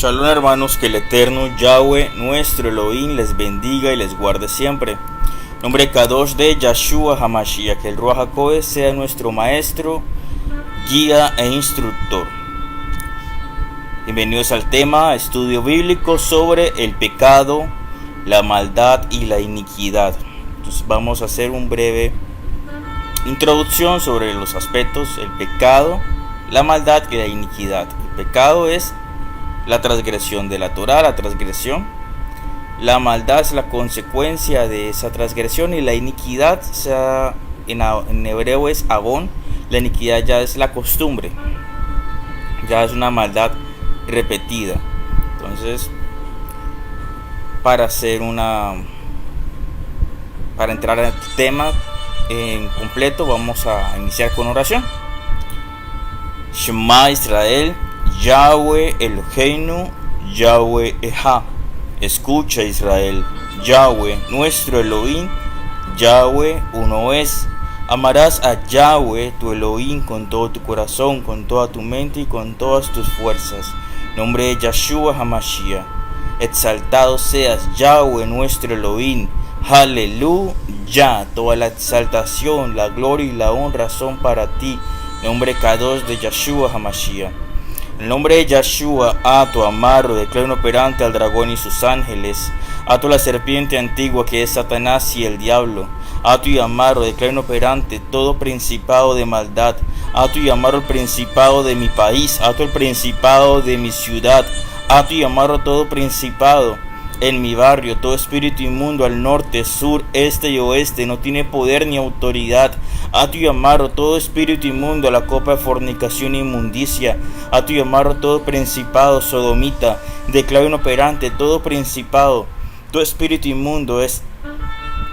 Shalom hermanos, que el eterno Yahweh, nuestro Elohim, les bendiga y les guarde siempre. Nombre Kadosh de Yahshua HaMashiach, que el Ruach HaKodesh sea nuestro maestro, guía e instructor. Bienvenidos al tema estudio bíblico sobre el pecado, la maldad y la iniquidad. Entonces vamos a hacer un breve introducción sobre los aspectos: el pecado, la maldad y la iniquidad. El pecado es la transgresión de la Torá, la transgresión. La maldad es la consecuencia de esa transgresión, y la iniquidad, en hebreo es avón. La iniquidad ya es la costumbre, ya es una maldad repetida. Entonces, para entrar al tema en completo, vamos a iniciar con oración. Shema Israel, Yahweh Eloheinu, Yahweh Ejá. Escucha Israel, Yahweh nuestro Elohim, Yahweh uno es. Amarás a Yahweh tu Elohim con todo tu corazón, con toda tu mente y con todas tus fuerzas. Nombre de Yahshua HaMashiach. Exaltado seas, Yahweh nuestro Elohim. Aleluya. Toda la exaltación, la gloria y la honra son para ti. Nombre Kadosh de Yahshua HaMashiach. En el nombre de Yahshua, ato, amarro, declaro inoperante al dragón y sus ángeles. Ato la serpiente antigua que es Satanás y el diablo. Ato y amarro, declaro inoperante todo principado de maldad. Ato y amarro el principado de mi país. Ato el principado de mi ciudad. Ato y amarro todo principado en mi barrio. Todo espíritu inmundo al norte, sur, este y oeste no tiene poder ni autoridad. Ato y amarro todo espíritu inmundo a la copa de fornicación e inmundicia. Ato y amarro todo principado sodomita. Declaro inoperante todo principado, todo espíritu inmundo es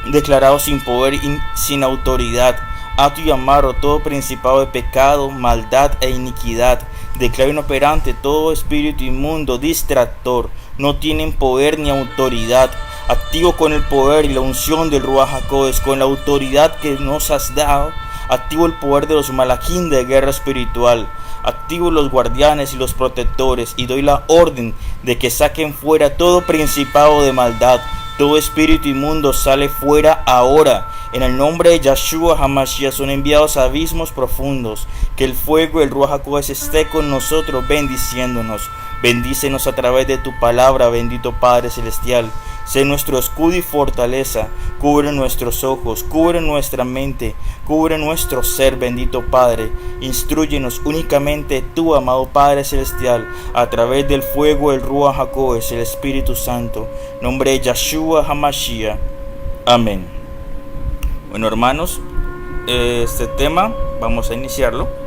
declarado sin poder y sin autoridad. Ato y amarro todo principado de pecado, maldad e iniquidad. Declaro inoperante todo espíritu inmundo distractor. No tienen poder ni autoridad. Activo con el poder y la unción del Ruach HaKodesh, con la autoridad que nos has dado. Activo el poder de los malaquín de guerra espiritual. Activo los guardianes y los protectores, y doy la orden de que saquen fuera todo principado de maldad. Todo espíritu inmundo sale fuera ahora. En el nombre de Yahshua HaMashiach son enviados a abismos profundos. Que el fuego del Ruach HaKodesh esté con nosotros, bendiciéndonos. Bendícenos a través de tu palabra, bendito Padre Celestial. Sé nuestro escudo y fortaleza. Cubre nuestros ojos, cubre nuestra mente, cubre nuestro ser, bendito Padre. Instrúyenos únicamente tú, amado Padre Celestial, a través del fuego del Ruach HaKodesh, el Espíritu Santo. En nombre de Yahshua HaMashiach. Amén. Bueno, hermanos, este tema vamos a iniciarlo.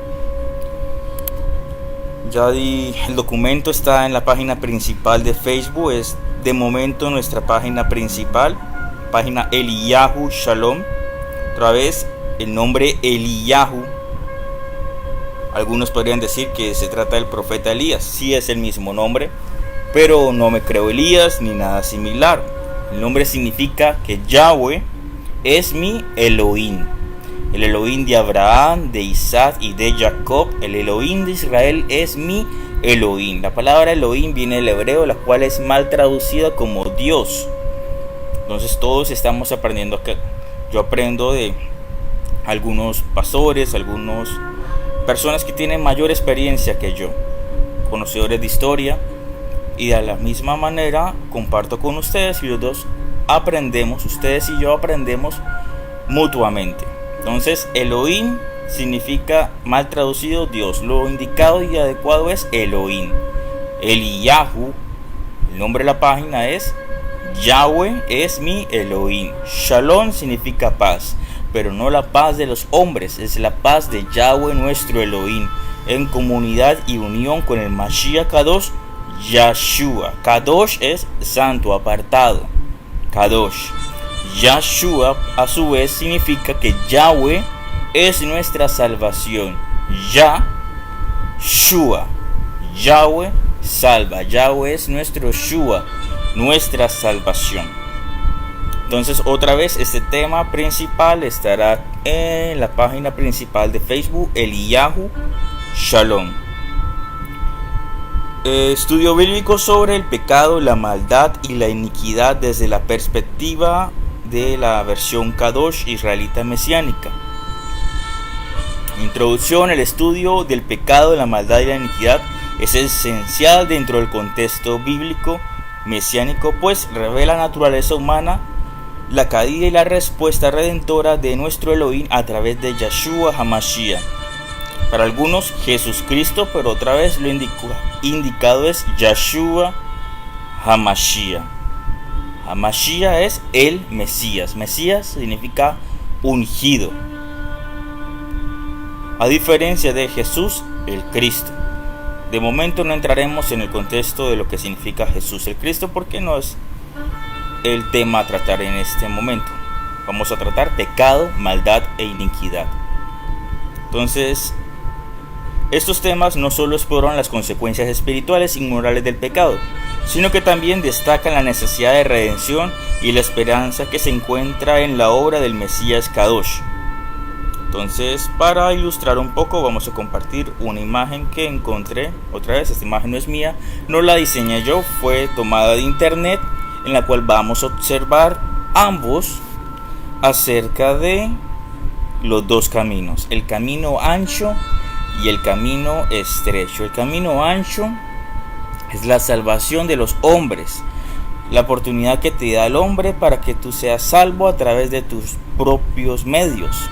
El documento está en la página principal de Facebook. Es de momento nuestra página principal, página Eliyahu Shalom. Otra vez el nombre Eliyahu. Algunos podrían decir que se trata del profeta Elías. Sí, es el mismo nombre, pero no me creo Elías ni nada similar. El nombre significa que Yahweh es mi Elohim. El Elohim de Abraham, de Isaac y de Jacob. El Elohim de Israel es mi Elohim. La palabra Elohim viene del hebreo, la cual es mal traducida como Dios. Entonces todos estamos aprendiendo acá. Yo aprendo de algunos pastores, algunas personas que tienen mayor experiencia que yo, conocedores de historia, y de la misma manera comparto con ustedes, y los dos aprendemos, ustedes y yo aprendemos mutuamente. Entonces Elohim significa, mal traducido, Dios. Lo indicado y adecuado es Elohim. Eliyahu, el nombre de la página es Yahweh es mi Elohim. Shalom significa paz, pero no la paz de los hombres, es la paz de Yahweh nuestro Elohim, en comunidad y unión con el Mashiach Kadosh Yahshua. Kadosh es santo, apartado. Kadosh. Yahshua a su vez significa que Yahweh es nuestra salvación. Yahshua, Yahweh salva. Yahweh es nuestro Shua, nuestra salvación. Entonces otra vez este tema principal estará en la página principal de Facebook, Eliyahu Shalom. Estudio bíblico sobre el pecado, la maldad y la iniquidad desde la perspectiva de la versión Kadosh israelita mesiánica. Introducción. El estudio del pecado, la maldad y la iniquidad es esencial dentro del contexto bíblico mesiánico, pues revela la naturaleza humana, la caída y la respuesta redentora de nuestro Elohim a través de Yeshua HaMashiach. Para algunos Jesucristo, pero otra vez lo indicado es Yeshua HaMashiach. HaMashiach es el Mesías. Mesías significa ungido, a diferencia de Jesús el Cristo. De momento no entraremos en el contexto de lo que significa Jesús el Cristo, porque no es el tema a tratar en este momento. Vamos a tratar pecado, maldad e iniquidad. Entonces, estos temas no solo exploran las consecuencias espirituales y morales del pecado, sino que también destacan la necesidad de redención y la esperanza que se encuentra en la obra del Mesías Kadosh. Entonces, para ilustrar un poco, vamos a compartir una imagen que encontré. Otra vez, esta imagen no es mía, no la diseñé yo, fue tomada de internet, en la cual vamos a observar ambos acerca de los dos caminos, el camino ancho y el camino estrecho. El camino ancho es la salvación de los hombres, la oportunidad que te da el hombre para que tú seas salvo a través de tus propios medios.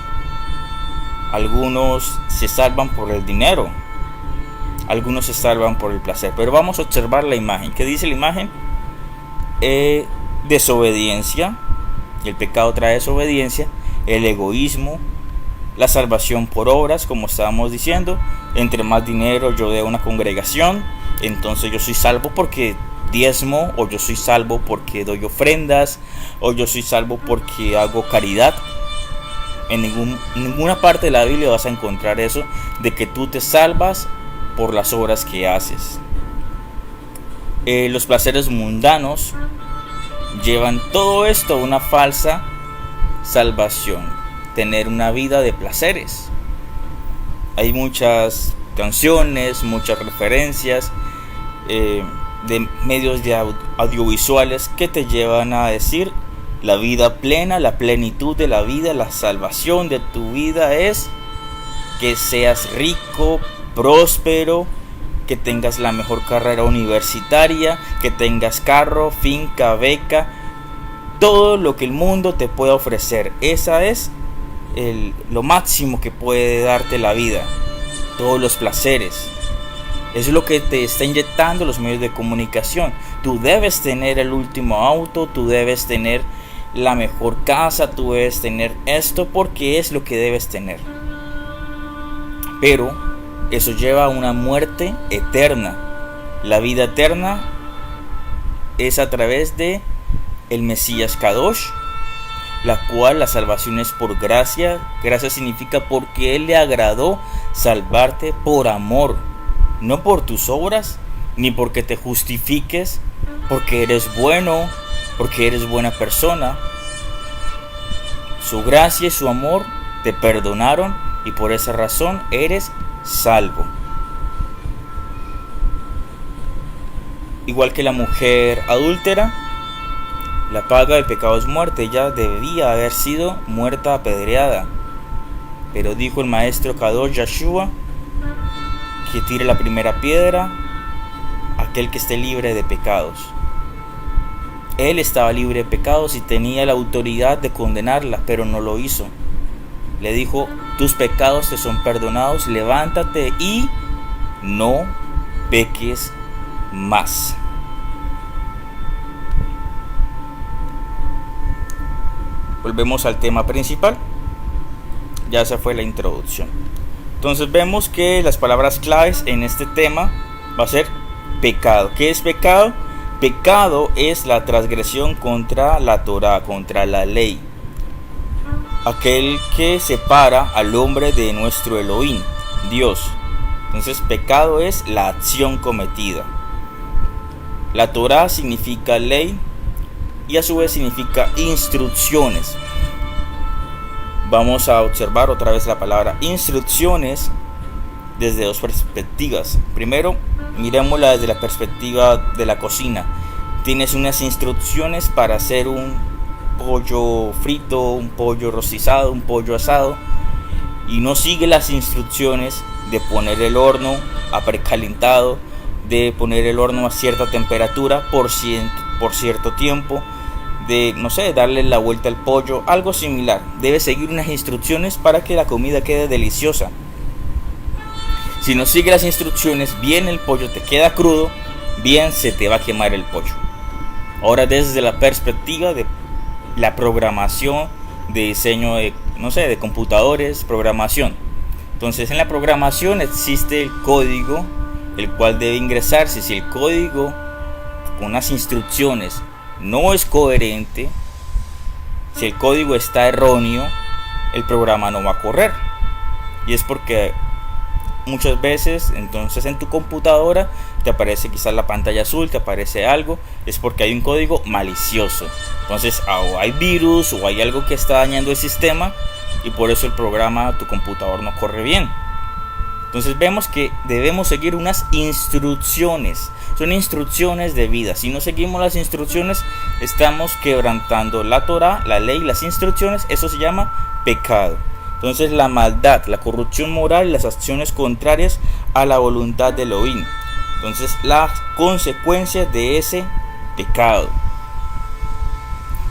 Algunos se salvan por el dinero, algunos se salvan por el placer, pero vamos a observar la imagen. ¿Qué dice la imagen? Desobediencia, el pecado trae desobediencia, el egoísmo, la salvación por obras, como estábamos diciendo. Entre más dinero yo dé a una congregación, entonces yo soy salvo porque diezmo, o yo soy salvo porque doy ofrendas, o yo soy salvo porque hago caridad. En ninguna parte de la Biblia vas a encontrar eso de que tú te salvas por las obras que haces. Los placeres mundanos llevan todo esto a una falsa salvación, tener una vida de placeres. Hay muchas canciones, muchas referencias de medios de audiovisuales que te llevan a decir: la vida plena, la plenitud de la vida, la salvación de tu vida es que seas rico, próspero, que tengas la mejor carrera universitaria, que tengas carro, finca, beca, todo lo que el mundo te pueda ofrecer. Esa es lo máximo que puede darte la vida, todos los placeres. Es lo que te está inyectando los medios de comunicación. Tú debes tener el último auto, tú debes tener la mejor casa, tú debes tener esto porque es lo que debes tener. Pero eso lleva a una muerte eterna. La vida eterna es a través de el Mesías Kadosh, la cual la salvación es por gracia. Gracia significa porque Él le agradó salvarte por amor, no por tus obras, ni porque te justifiques, porque eres bueno, porque eres buena persona. Su gracia y su amor te perdonaron y por esa razón eres salvo. Igual que la mujer adúltera, la paga del pecado es muerte. Ella debía haber sido muerta apedreada, pero dijo el maestro Kadosh Yeshua que tire la primera piedra aquel que esté libre de pecados. Él estaba libre de pecados y tenía la autoridad de condenarla, pero no lo hizo. Le dijo: tus pecados te son perdonados, levántate y no peques más. Volvemos al tema principal. Ya esa fue la introducción. Entonces vemos que las palabras claves en este tema va a ser pecado. ¿Qué es pecado? Pecado es la transgresión contra la Torah, contra la ley. Aquel que separa al hombre de nuestro Elohim, Dios. Entonces pecado es la acción cometida. La Torah significa ley y a su vez significa instrucciones. Vamos a observar otra vez la palabra instrucciones desde dos perspectivas. Primero, Miremosla desde la perspectiva de la cocina. Tienes unas instrucciones para hacer un pollo frito, un pollo rostizado, un pollo asado, y no sigue las instrucciones de poner el horno a precalentado, de poner el horno a cierta temperatura por cierto tiempo, de, no sé, darle la vuelta al pollo, algo similar. Debes seguir unas instrucciones para que la comida quede deliciosa. Si no sigues las instrucciones, bien el pollo te queda crudo, bien se te va a quemar el pollo. Ahora, desde la perspectiva de la programación, de diseño de, no sé, de computadores, programación. Entonces, en la programación existe el código, el cual debe ingresarse. Si el código con las instrucciones no es coherente, si el código está erróneo, el programa no va a correr. Y es porque muchas veces, entonces, en tu computadora te aparece quizás la pantalla azul, te aparece algo, es porque hay un código malicioso. Entonces, o hay virus o hay algo que está dañando el sistema, y por eso el programa, tu computador, no corre bien. Entonces vemos que debemos seguir unas instrucciones. Son instrucciones de vida. Si no seguimos las instrucciones, estamos quebrantando la Torá, la ley, las instrucciones. Eso se llama pecado. Entonces, la maldad, la corrupción moral y las acciones contrarias a la voluntad de Elohim. Entonces, las consecuencias de ese pecado.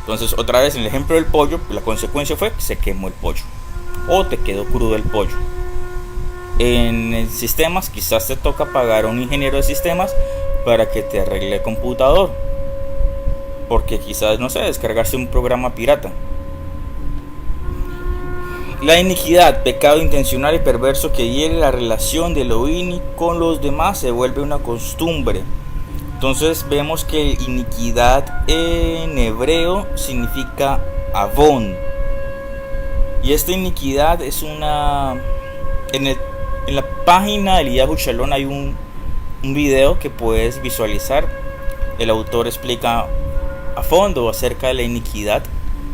Entonces, otra vez en el ejemplo del pollo, la consecuencia fue que se quemó el pollo o te quedó crudo el pollo. En sistemas, quizás te toca pagar a un ingeniero de sistemas para que te arregle el computador, porque quizás, no sé, descargaste un programa pirata. La iniquidad, pecado intencional y perverso que hiere la relación de Elohim con los demás, se vuelve una costumbre. Entonces vemos que iniquidad en hebreo significa avón, y esta iniquidad es una... En la página de Eliyahu Shalom hay un video que puedes visualizar. El autor explica a fondo acerca de la iniquidad.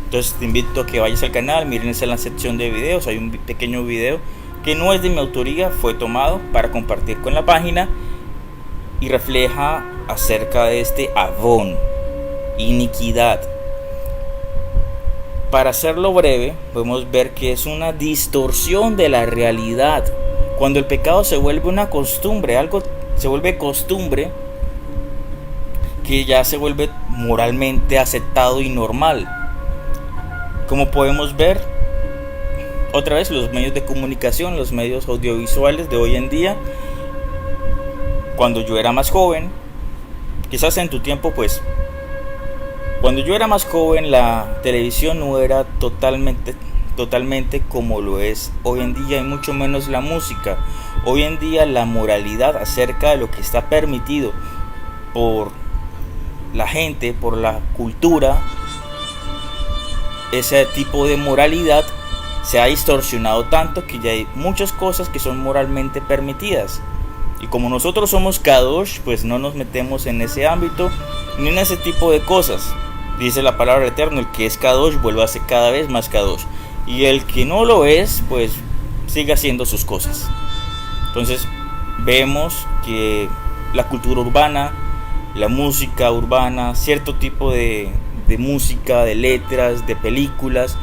Entonces te invito a que vayas al canal, mírense en la sección de videos. Hay un pequeño video que no es de mi autoría, fue tomado para compartir con la página, y refleja acerca de este avón, iniquidad. Para hacerlo breve, podemos ver que es una distorsión de la realidad. Cuando el pecado se vuelve una costumbre, algo se vuelve costumbre, que ya se vuelve moralmente aceptado y normal. Como podemos ver, otra vez, los medios de comunicación, los medios audiovisuales de hoy en día. Cuando yo era más joven, quizás en tu tiempo, pues, cuando yo era más joven, la televisión no era totalmente como lo es hoy en día, y mucho menos la música. Hoy en día la moralidad acerca de lo que está permitido por la gente, por la cultura, ese tipo de moralidad se ha distorsionado tanto que ya hay muchas cosas que son moralmente permitidas. Y como nosotros somos Kadosh, pues no nos metemos en ese ámbito ni en ese tipo de cosas. Dice la palabra eterna, el que es Kadosh vuelve a ser cada vez más Kadosh, y el que no lo es, pues sigue haciendo sus cosas. Entonces vemos que la cultura urbana, la música urbana, cierto tipo de música, de letras, de películas,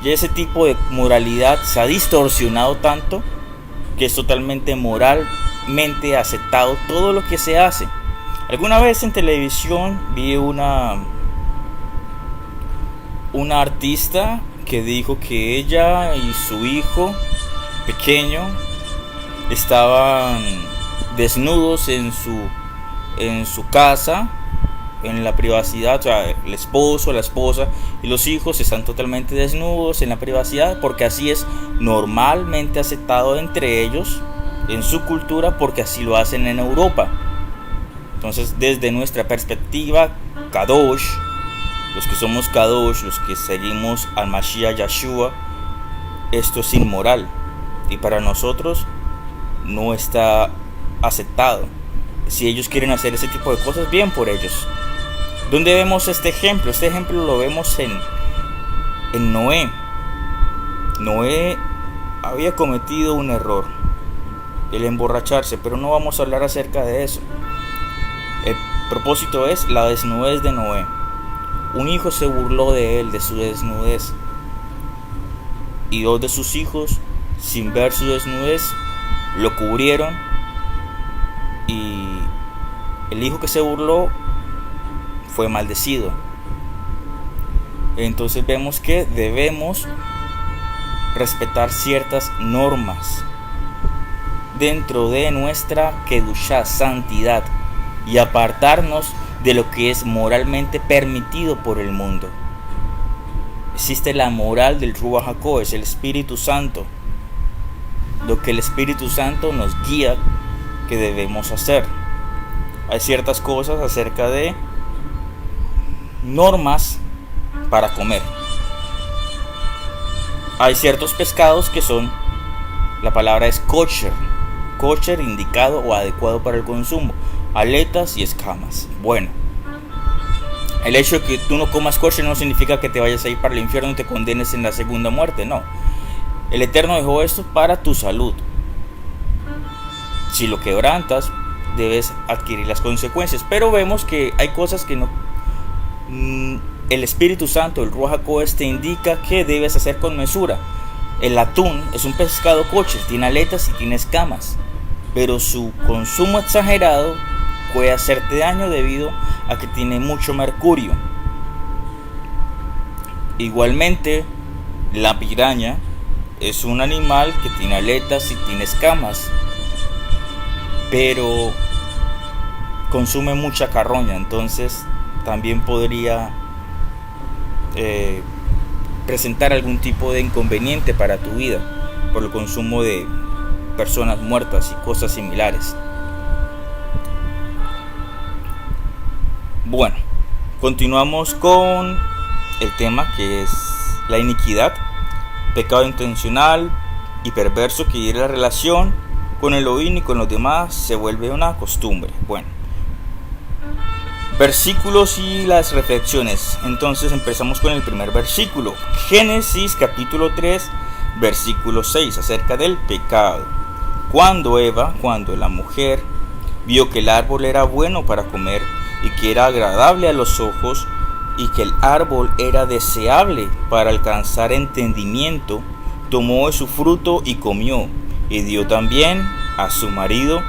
y ese tipo de moralidad se ha distorsionado tanto que es totalmente moralmente aceptado todo lo que se hace. Alguna vez en televisión vi una artista que dijo que ella y su hijo pequeño estaban desnudos en su casa, en la privacidad. O sea, el esposo, la esposa y los hijos están totalmente desnudos en la privacidad, porque así es normalmente aceptado entre ellos en su cultura, porque así lo hacen en Europa. Entonces, desde nuestra perspectiva Kadosh, los que somos Kadosh, los que seguimos al Mashiach Yeshua, esto es inmoral, y para nosotros no está aceptado. Si ellos quieren hacer ese tipo de cosas, bien por ellos. ¿Dónde vemos este ejemplo? Este ejemplo lo vemos en Noé. Noé había cometido un error. el emborracharse, pero no vamos a hablar acerca de eso. El propósito es la desnudez de Noé. Un hijo se burló de él, de su desnudez, y dos de sus hijos, sin ver su desnudez, lo cubrieron, y el hijo que se burló fue maldecido. Entonces vemos que debemos respetar ciertas normas dentro de nuestra kedushá, santidad, y apartarnos de lo que es moralmente permitido por el mundo. Existe la moral del Ruach HaKodesh, el Espíritu Santo, lo que el Espíritu Santo nos guía que debemos hacer. Hay ciertas cosas acerca de normas para comer. Hay ciertos pescados que son, la palabra es kosher, kosher indicado o adecuado para el consumo, aletas y escamas. Bueno, el hecho de que tú no comas kosher no significa que te vayas a ir para el infierno y te condenes en la segunda muerte, no. El Eterno dejó esto para tu salud. Si lo quebrantas, debes adquirir las consecuencias. Pero vemos que hay cosas que no. El Espíritu Santo, el Ruach HaKodesh, te indica que debes hacer con mesura. El atún es un pescado kosher, tiene aletas y tiene escamas, pero su consumo exagerado puede hacerte daño debido a que tiene mucho mercurio. Igualmente, la piraña es un animal que tiene aletas y tiene escamas, pero consume mucha carroña, entonces también podría presentar algún tipo de inconveniente para tu vida por el consumo de personas muertas y cosas similares. Bueno, continuamos con el tema que es la iniquidad, pecado intencional y perverso que hiere la relación con Elohim y con los demás, se vuelve una costumbre. Bueno, versículos y las reflexiones. Entonces empezamos con el primer versículo, Génesis capítulo 3 versículo 6, acerca del pecado. Cuando la mujer vio que el árbol era bueno para comer y que era agradable a los ojos y que el árbol era deseable para alcanzar entendimiento, tomó de su fruto y comió, y dio también a su marido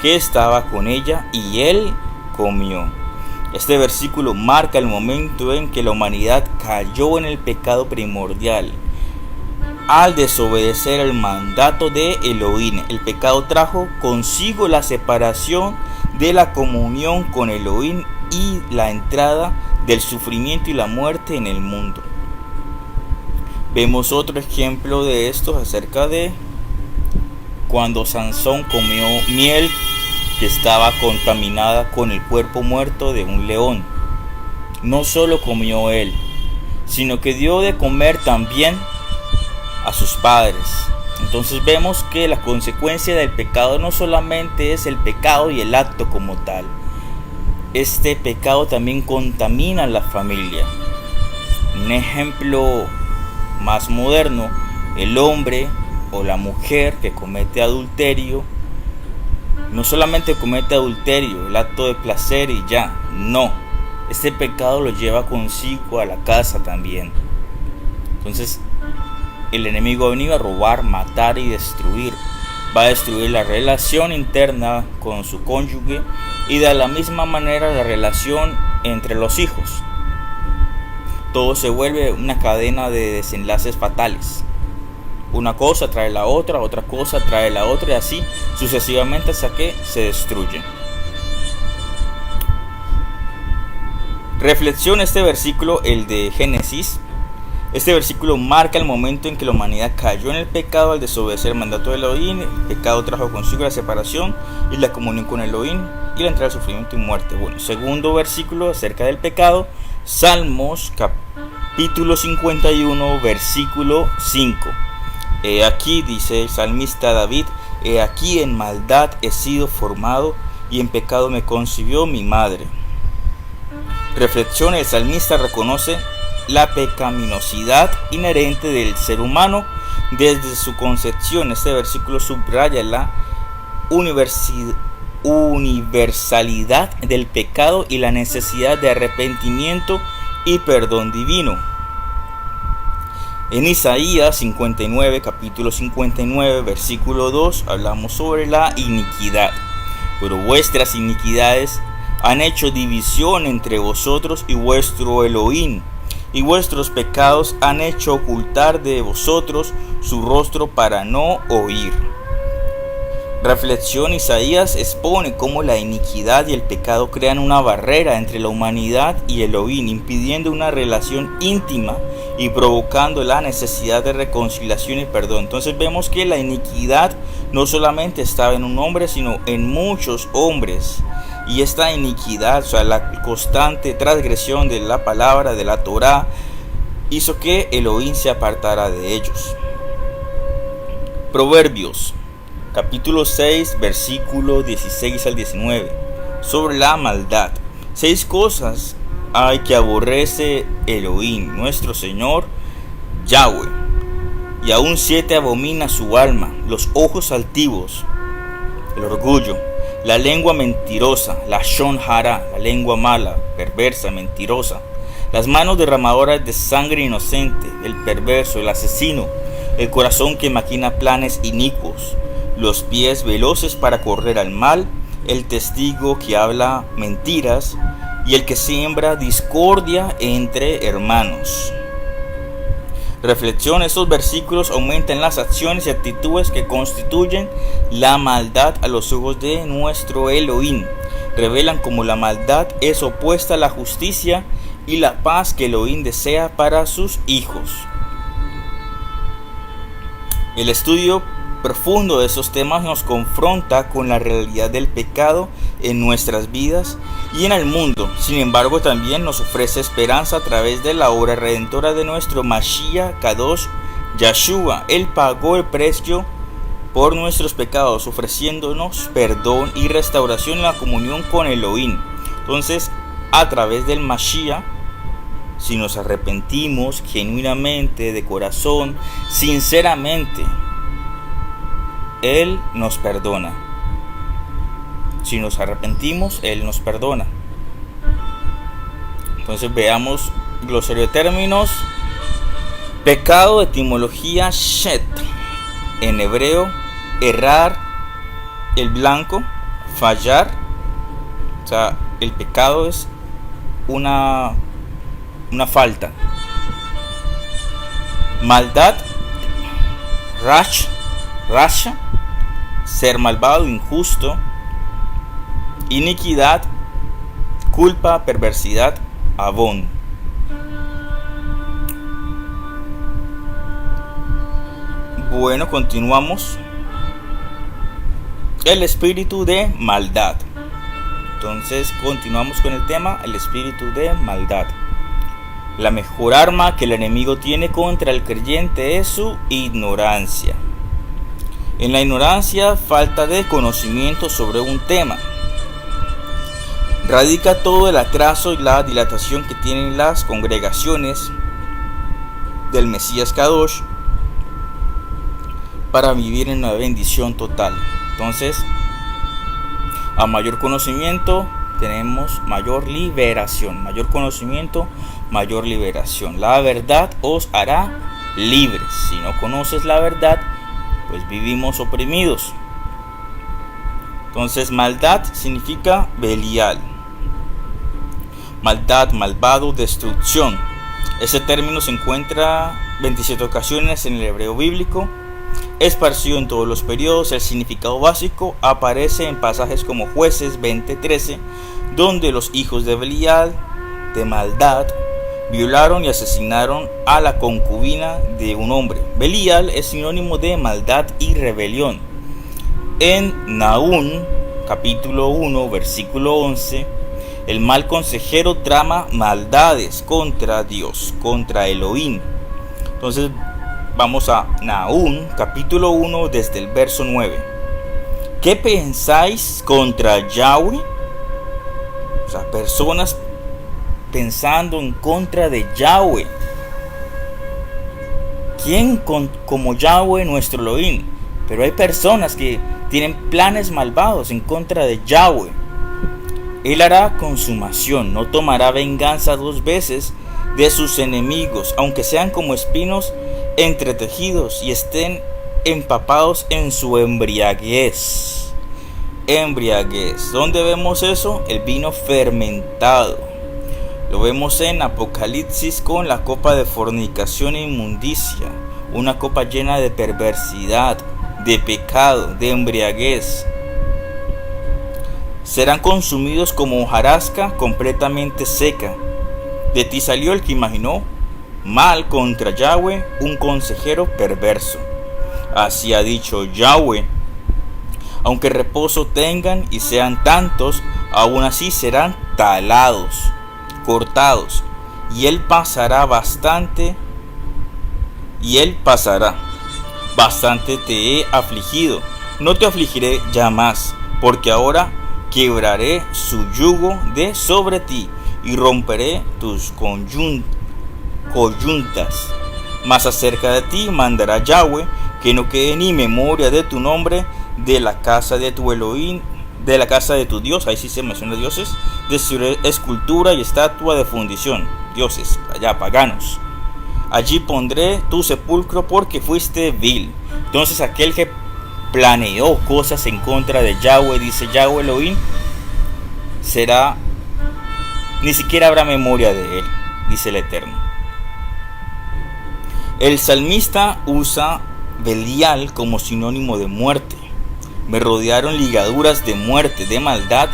que estaba con ella, y él comió. Este versículo marca el momento en que la humanidad cayó en el pecado primordial. Al desobedecer el mandato de Elohim, el pecado trajo consigo la separación de la comunión con Elohim y la entrada del sufrimiento y la muerte en el mundo. Vemos otro ejemplo de esto acerca de cuando Sansón comió miel que estaba contaminada con el cuerpo muerto de un león. No solo comió él, sino que dio de comer también a sus padres. Entonces vemos que la consecuencia del pecado no solamente es el pecado y el acto como tal. Este pecado también contamina a la familia. Un ejemplo más moderno, el hombre o la mujer que comete adulterio, no solamente comete adulterio, el acto de placer y ya, no. Este pecado lo lleva consigo a la casa también. Entonces, el enemigo ha venido a robar, matar y destruir. Va a destruir la relación interna con su cónyuge y de la misma manera la relación entre los hijos. Todo se vuelve una cadena de desenlaces fatales. Una cosa trae la otra, otra cosa trae la otra y así sucesivamente hasta que se destruye. Reflexiona este versículo, el de Génesis. Este versículo marca el momento en que la humanidad cayó en el pecado al desobedecer el mandato de Elohim. El pecado trajo consigo la separación y la comunión con Elohim y la entrada al sufrimiento y muerte. Bueno, segundo versículo acerca del pecado, Salmos capítulo 51 versículo 5. He aquí, dice el salmista David, he aquí en maldad he sido formado y en pecado me concibió mi madre. Reflexión, el salmista reconoce la pecaminosidad inherente del ser humano desde su concepción. Este versículo subraya la universalidad del pecado y la necesidad de arrepentimiento y perdón divino. En Isaías 59, capítulo 59, versículo 2, hablamos sobre la iniquidad. Pero vuestras iniquidades han hecho división entre vosotros y vuestro Elohim, y vuestros pecados han hecho ocultar de vosotros su rostro para no oír. Reflexión: Isaías expone cómo la iniquidad y el pecado crean una barrera entre la humanidad y Elohim, impidiendo una relación íntima y provocando la necesidad de reconciliación y perdón. Entonces vemos que la iniquidad no solamente estaba en un hombre, sino en muchos hombres. Y esta iniquidad, o sea, la constante transgresión de la palabra, de la Torá, hizo que Elohim se apartara de ellos. Proverbios, capítulo 6, versículo 16 al 19, sobre la maldad. 6 cosas hay que aborrece Elohim, nuestro Señor Yahweh, y aún 7 abomina su alma: los ojos altivos, el orgullo, la lengua mentirosa, la shon hara, la lengua mala, perversa, mentirosa, las manos derramadoras de sangre inocente, el perverso, el asesino, el corazón que maquina planes inicuos, los pies veloces para correr al mal, el testigo que habla mentiras y el que siembra discordia entre hermanos. Reflexión: estos versículos aumentan las acciones y actitudes que constituyen la maldad a los ojos de nuestro Elohim. Revelan cómo la maldad es opuesta a la justicia y la paz que Elohim desea para sus hijos. El estudio profundo de estos temas nos confronta con la realidad del pecado en nuestras vidas y en el mundo. Sin embargo, también nos ofrece esperanza a través de la obra redentora de nuestro Mashiach Kadosh Yahshua. Él pagó el precio por nuestros pecados, ofreciéndonos perdón y restauración en la comunión con Elohim. Entonces, a través del Mashiach, si nos arrepentimos genuinamente, de corazón, sinceramente, Él nos perdona. Si nos arrepentimos, Él nos perdona. Entonces veamos glosario de términos. Pecado, etimología shet. En hebreo, errar, el blanco, fallar. O sea, el pecado es una falta. Maldad, rasha, ser malvado, injusto. Iniquidad, culpa, perversidad, avón. Bueno, continuamos. El espíritu de maldad. Entonces continuamos con el tema, el espíritu de maldad. La mejor arma que el enemigo tiene contra el creyente es su ignorancia. En la ignorancia, falta de conocimiento sobre un tema, radica todo el atraso y la dilatación que tienen las congregaciones del Mesías Kadosh para vivir en una bendición total. Entonces, a mayor conocimiento tenemos mayor liberación. Mayor conocimiento, mayor liberación. La verdad os hará libres. Si no conoces la verdad, pues vivimos oprimidos. Entonces, maldad significa Belial. Maldad, malvado, destrucción. Ese término se encuentra 27 ocasiones en el hebreo bíblico, esparcido en todos los periodos. El significado básico aparece en pasajes como Jueces 20:13, donde los hijos de Belial, de maldad, violaron y asesinaron a la concubina de un hombre. Belial es sinónimo de maldad y rebelión. En Nahum, capítulo 1, versículo 11, el mal consejero trama maldades contra Dios, contra Elohim. Entonces vamos a Nahum, capítulo 1, desde el verso 9. ¿Qué pensáis contra Yahweh? O sea, personas pensando en contra de Yahweh. ¿Quién como Yahweh, nuestro Elohim? Pero hay personas que tienen planes malvados en contra de Yahweh. Él hará consumación, no tomará venganza 2 veces de sus enemigos, aunque sean como espinos entretejidos y estén empapados en su embriaguez. Embriaguez. ¿Dónde vemos eso? El vino fermentado. Lo vemos en Apocalipsis con la copa de fornicación e inmundicia, una copa llena de perversidad, de pecado, de embriaguez. Serán consumidos como hojarasca completamente seca. De ti salió el que imaginó mal contra Yahweh, un consejero perverso. Así ha dicho Yahweh: aunque reposo tengan y sean tantos, aún así serán talados, cortados, y él pasará bastante, bastante te he afligido, no te afligiré ya más, porque ahora quebraré su yugo de sobre ti y romperé tus coyuntas. Mas acerca de ti mandará Yahweh que no quede ni memoria de tu nombre de la casa de tu Elohim, de la casa de tu Dios. Ahí sí se menciona dioses, de su escultura y estatua de fundición, dioses allá paganos. Allí pondré tu sepulcro porque fuiste vil. Entonces aquel que planeó cosas en contra de Yahweh, dice Yahweh Elohim, ni siquiera habrá memoria de él, dice el Eterno. El salmista usa Belial como sinónimo de muerte. Me rodearon ligaduras de muerte, de maldad,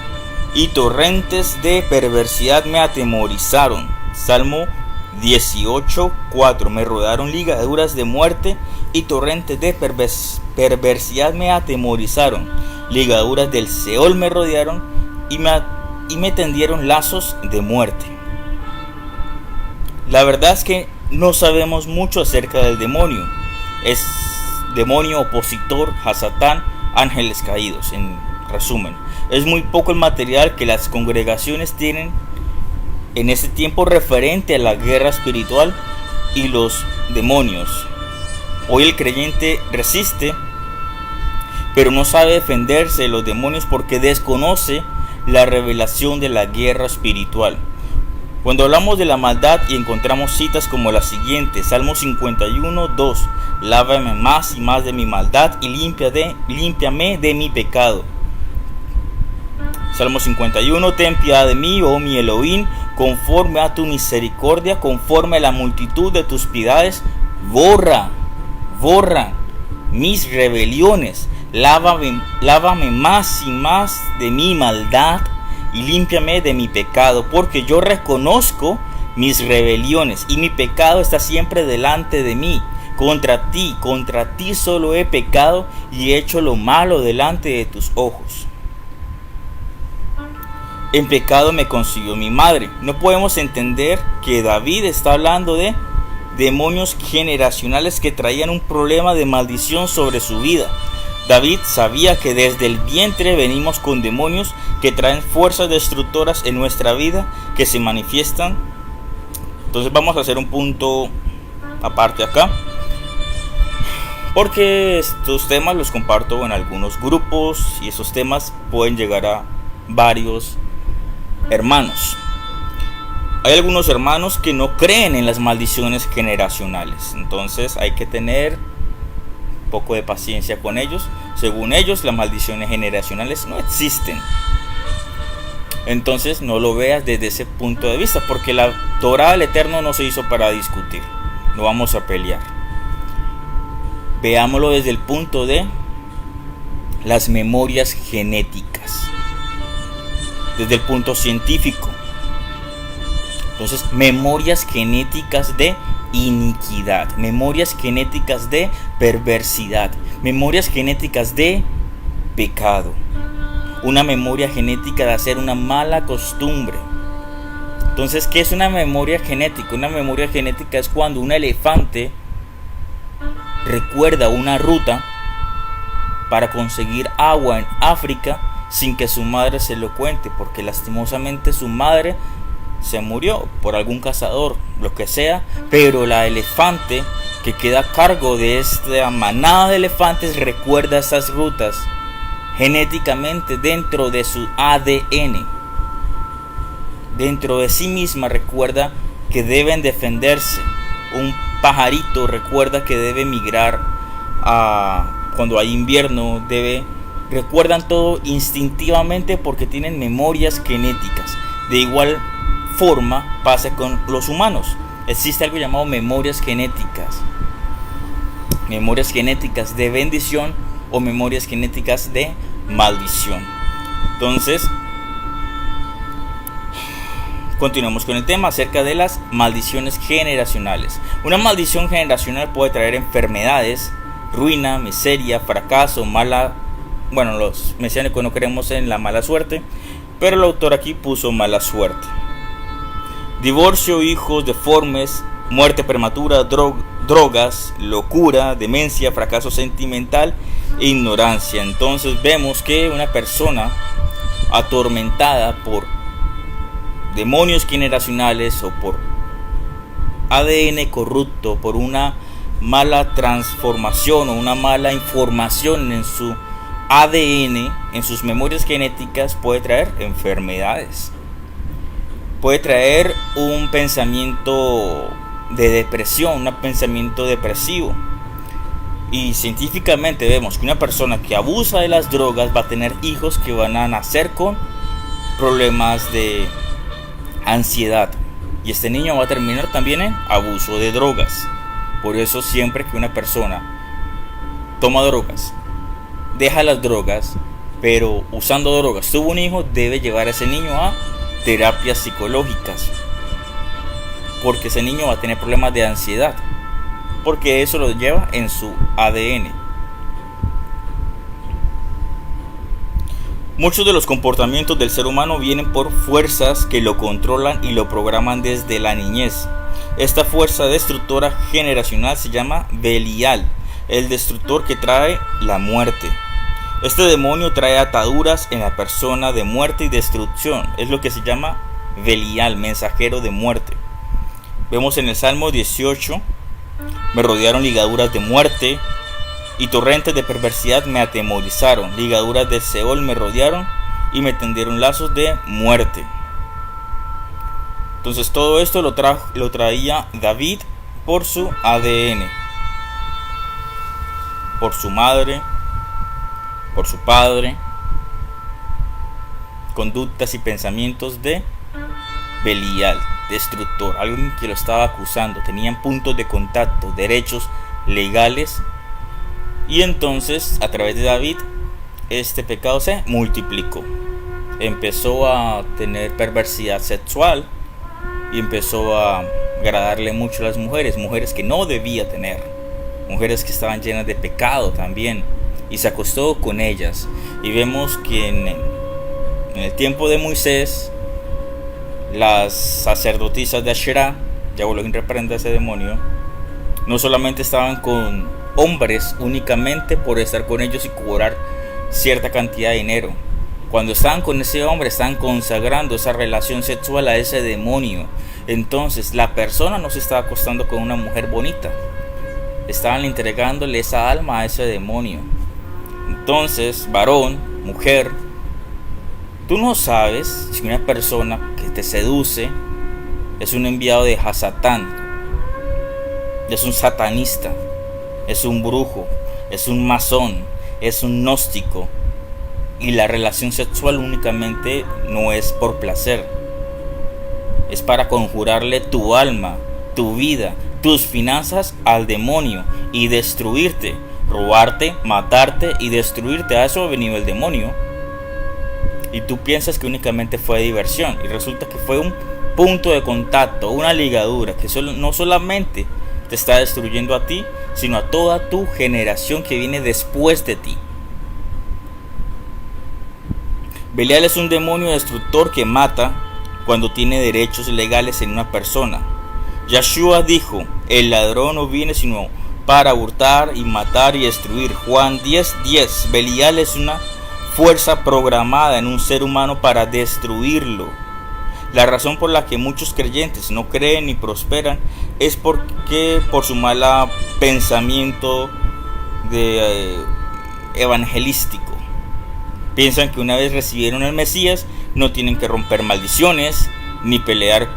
y torrentes de perversidad me atemorizaron. Salmo 18:4. Me rodearon ligaduras de muerte y torrentes de perversidad me atemorizaron. Ligaduras del Seol me rodearon y me tendieron lazos de muerte. La verdad es que no sabemos mucho acerca del demonio. Es demonio opositor a Satán, ángeles caídos, en resumen. Es muy poco el material que las congregaciones tienen en ese tiempo referente a la guerra espiritual y los demonios. Hoy el creyente resiste, pero no sabe defenderse de los demonios porque desconoce la revelación de la guerra espiritual. Cuando hablamos de la maldad y encontramos citas como la siguiente: Salmo 51:2. Lávame más y más de mi maldad y límpiame de mi pecado. Salmo 51. Ten piedad de mí, oh mi Elohim, conforme a tu misericordia, conforme a la multitud de tus piedades, borra mis rebeliones. Lávame más y más de mi maldad y límpiame de mi pecado, porque yo reconozco mis rebeliones y mi pecado está siempre delante de mí. Contra ti solo he pecado y he hecho lo malo delante de tus ojos. En pecado me concibió mi madre. No podemos entender que David está hablando de demonios generacionales que traían un problema de maldición sobre su vida. David sabía que desde el vientre venimos con demonios que traen fuerzas destructoras en nuestra vida que se manifiestan. Entonces vamos a hacer un punto aparte acá, porque estos temas los comparto en algunos grupos y esos temas pueden llegar a varios hermanos. Hay algunos hermanos que no creen en las maldiciones generacionales, entonces hay que tener un poco de paciencia con ellos. Según ellos, las maldiciones generacionales no existen. Entonces no lo veas desde ese punto de vista, porque la Torá del Eterno no se hizo para discutir, no vamos a pelear. Veámoslo desde el punto de las memorias genéticas, desde el punto científico. Entonces, memorias genéticas de iniquidad, memorias genéticas de perversidad, memorias genéticas de pecado, una memoria genética de hacer una mala costumbre. Entonces, ¿qué es una memoria genética? Una memoria genética es cuando un elefante recuerda una ruta para conseguir agua en África sin que su madre se lo cuente, porque lastimosamente su madre se murió por algún cazador, lo que sea, pero la elefante que queda a cargo de esta manada de elefantes recuerda esas rutas genéticamente dentro de su ADN. Dentro de sí misma recuerda que deben defenderse. Un pajarito recuerda que debe migrar cuando hay invierno, recuerdan todo instintivamente porque tienen memorias genéticas. De igual forma pasa con los humanos. Existe algo llamado memorias genéticas. Memorias genéticas de bendición o memorias genéticas de maldición. Entonces, continuamos con el tema acerca de las maldiciones generacionales. Una maldición generacional puede traer enfermedades, ruina, miseria, fracaso, los mesiánicos no creemos en la mala suerte, pero el autor aquí puso mala suerte. Divorcio, hijos deformes, muerte prematura, drogas, locura, demencia, fracaso sentimental e ignorancia. Entonces vemos que una persona atormentada por demonios generacionales o por ADN corrupto, por una mala transformación o una mala información en su ADN, en sus memorias genéticas, puede traer enfermedades, puede traer un pensamiento de depresión, un pensamiento depresivo. Y científicamente vemos que una persona que abusa de las drogas va a tener hijos que van a nacer con problemas de ansiedad, y este niño va a terminar también en abuso de drogas. Por eso siempre que una persona toma drogas, deja las drogas, pero usando drogas tuvo un hijo, debe llevar a ese niño a terapias psicológicas, porque ese niño va a tener problemas de ansiedad, porque eso lo lleva en su ADN. Muchos de los comportamientos del ser humano vienen por fuerzas que lo controlan y lo programan desde la niñez. Esta fuerza destructora generacional se llama Belial, el destructor que trae la muerte. Este demonio trae ataduras en la persona de muerte y destrucción. Es lo que se llama Belial, mensajero de muerte. Vemos en el Salmo 18: me rodearon ligaduras de muerte y torrentes de perversidad me atemorizaron. Ligaduras de Seol me rodearon y me tendieron lazos de muerte. Entonces todo esto lo traía David por su ADN, por su madre, por su padre. Conductas y pensamientos de Belial, destructor, alguien que lo estaba acusando. Tenían puntos de contacto, derechos legales. Y entonces a través de David este pecado se multiplicó. Empezó a tener perversidad sexual y empezó a agradarle mucho a las mujeres que no debía tener, mujeres que estaban llenas de pecado también, y se acostó con ellas. Y vemos que en el tiempo de Moisés, las sacerdotisas de Asherá, ya Elohim reprenda a ese demonio, no solamente estaban con hombres únicamente por estar con ellos y cobrar cierta cantidad de dinero. Cuando estaban con ese hombre, estaban consagrando esa relación sexual a ese demonio. Entonces la persona no se estaba acostando con una mujer bonita, estaban entregándole esa alma a ese demonio. Entonces, varón, mujer, tú no sabes si una persona que te seduce es un enviado de Hasatán, es un satanista, es un brujo, es un masón, es un gnóstico. Y la relación sexual únicamente no es por placer, es para conjurarle tu alma, tu vida, tus finanzas al demonio y destruirte, robarte, matarte y destruirte. A eso ha venido el demonio. Y tú piensas que únicamente fue diversión, y resulta que fue un punto de contacto, una ligadura que no solamente te está destruyendo a ti, sino a toda tu generación que viene después de ti. Belial es un demonio destructor que mata cuando tiene derechos legales en una persona. Yeshua dijo: el ladrón no viene sino para hurtar y matar y destruir. Juan 10:10. Belial es una fuerza programada en un ser humano para destruirlo. La razón por la que muchos creyentes no creen ni prosperan es porque por su mal pensamiento evangelístico. Piensan que una vez recibieron el Mesías no tienen que romper maldiciones, ni pelear,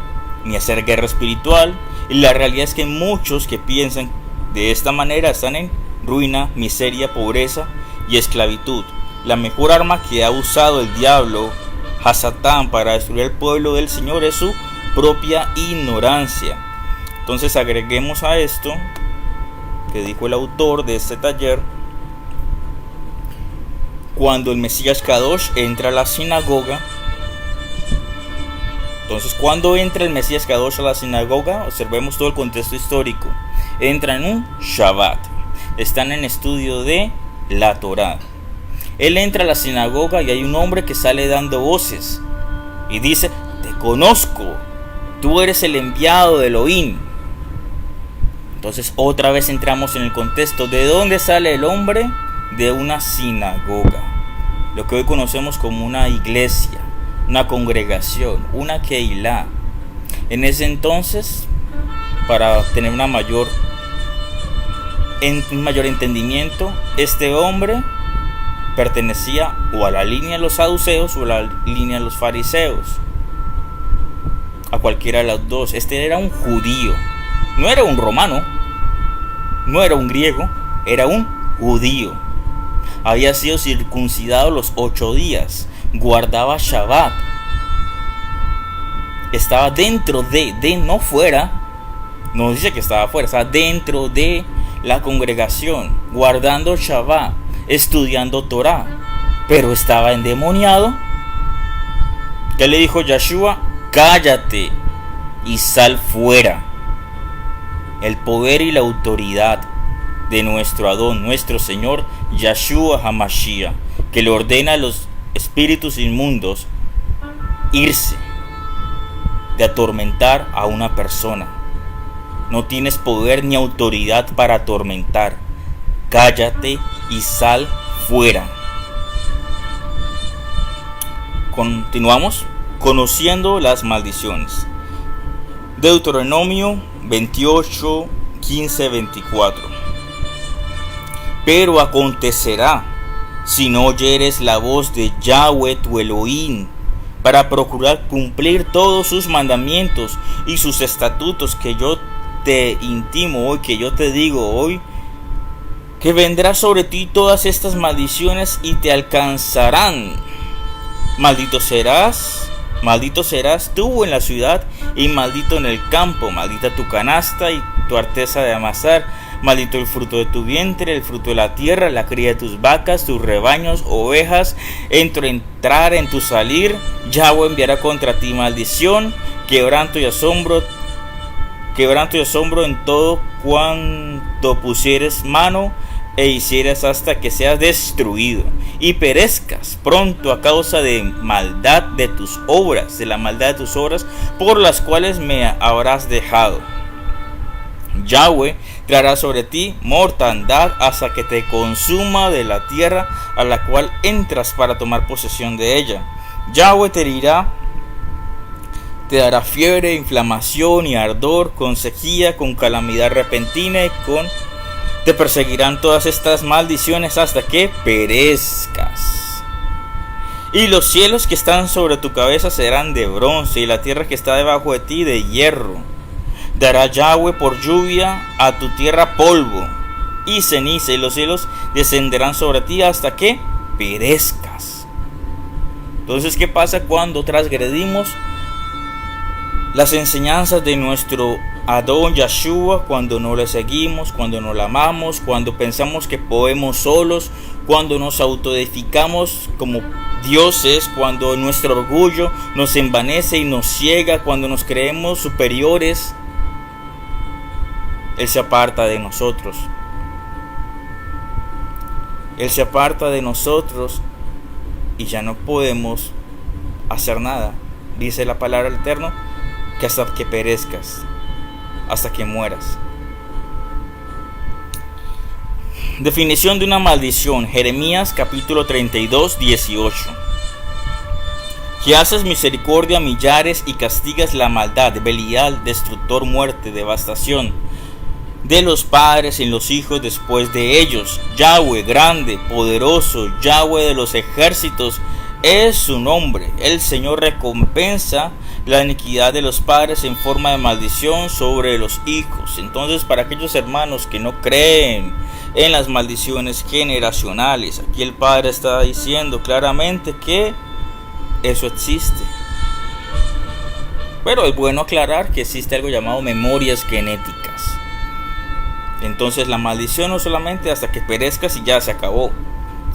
ni hacer guerra espiritual. Y la realidad es que muchos que piensan de esta manera están en ruina, miseria, pobreza y esclavitud. La mejor arma que ha usado el diablo, Hasatán, para destruir el pueblo del Señor es su propia ignorancia. Entonces agreguemos a esto que dijo el autor de este taller: cuando el Mesías Kadosh entra a la sinagoga. Entonces, cuando entra el Mesías Kadosh a la sinagoga, observemos todo el contexto histórico. Entra en un Shabbat. Están en estudio de la Torá. Él entra a la sinagoga y hay un hombre que sale dando voces y dice: te conozco, tú eres el enviado de Elohim. Entonces otra vez entramos en el contexto. ¿De dónde sale el hombre? De una sinagoga, lo que hoy conocemos como una iglesia, una congregación, una Keilah. En ese entonces, para tener un mayor entendimiento, este hombre pertenecía o a la línea de los saduceos o a la línea de los fariseos, a cualquiera de las dos. Este era un judío, no era un romano, no era un griego, era un judío. Había sido circuncidado los 8 días, guardaba Shabbat, estaba dentro de no fuera, no dice que estaba fuera, estaba dentro de la congregación, guardando Shabbat, estudiando Torah, pero estaba endemoniado. ¿Qué le dijo Yeshua? Cállate y sal fuera. El poder y la autoridad de nuestro Adón, nuestro Señor Yeshua HaMashiach, que le ordena a los espíritus inmundos irse de atormentar a una persona. No tienes poder ni autoridad para atormentar. Cállate y sal fuera. Continuamos conociendo las maldiciones. Deuteronomio 28, 15, 24. Pero acontecerá, si no oyeres la voz de Yahweh tu Elohim, para procurar cumplir todos sus mandamientos y sus estatutos que yo te intimo hoy, que yo te digo hoy, que vendrá sobre ti todas estas maldiciones y te alcanzarán. Maldito serás tú en la ciudad y maldito en el campo. Maldita tu canasta y tu arteza de amasar. Maldito el fruto de tu vientre, el fruto de la tierra, la cría de tus vacas, tus rebaños, ovejas, en tu entrar, en tu salir. Yahweh enviará contra ti maldición, quebranto y asombro en todo cuanto pusieres mano e hicieras, hasta que seas destruido y perezcas pronto a causa de maldad de tus obras, de la maldad de tus obras por las cuales me habrás dejado. Yahweh traerá sobre ti mortandad hasta que te consuma de la tierra a la cual entras para tomar posesión de ella. Yahweh te dará fiebre, inflamación y ardor, con sequía, con calamidad repentina y te perseguirán todas estas maldiciones hasta que perezcas. Y los cielos que están sobre tu cabeza serán de bronce, y la tierra que está debajo de ti de hierro. Dará Yahweh por lluvia a tu tierra polvo y ceniza, y los cielos descenderán sobre ti hasta que perezcas. Entonces, ¿qué pasa cuando transgredimos las enseñanzas de nuestro Adón Yeshua? Cuando no le seguimos, cuando no la amamos, cuando pensamos que podemos solos, cuando nos autoedificamos como dioses, cuando nuestro orgullo nos envanece y nos ciega, cuando nos creemos superiores. Él se aparta de nosotros. Él se aparta de nosotros y ya no podemos hacer nada. Dice la palabra del Eterno que hasta que perezcas, hasta que mueras. Definición de una maldición. Jeremías capítulo 32, 18. Que haces misericordia a millares y castigas la maldad, Belial, destructor, muerte, devastación. de los padres en los hijos después de ellos. Yahweh grande, poderoso, Yahweh de los ejércitos es su nombre. El Señor recompensa la iniquidad de los padres en forma de maldición sobre los hijos. Entonces, para aquellos hermanos que no creen en las maldiciones generacionales, aquí el Padre está diciendo claramente que eso existe. Pero es bueno aclarar que existe algo llamado memorias genéticas. Entonces la maldición no solamente hasta que perezcas y ya se acabó,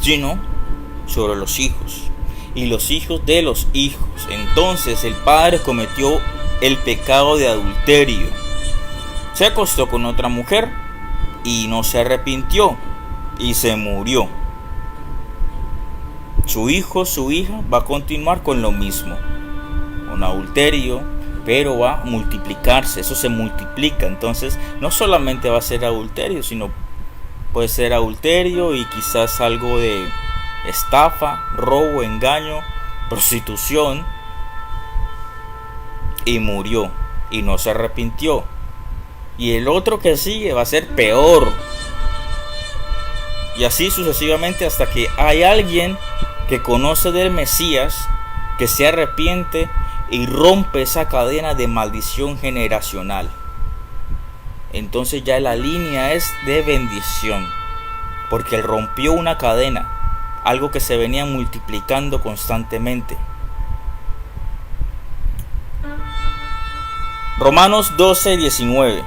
sino sobre los hijos y los hijos de los hijos. Entonces el padre cometió el pecado de adulterio. Se acostó con otra mujer y no se arrepintió y se murió. Su hijo, su hija va a continuar con lo mismo, un adulterio, pero va a multiplicarse, eso se multiplica. Entonces no solamente va a ser adulterio, sino puede ser adulterio y quizás algo de estafa, robo, engaño, prostitución, y murió y no se arrepintió. Y el otro que sigue va a ser peor, y así sucesivamente hasta que hay alguien que conoce del Mesías, que se arrepiente y rompe esa cadena de maldición generacional. Entonces ya la línea es de bendición, porque él rompió una cadena, algo que se venía multiplicando constantemente. Romanos 12:19.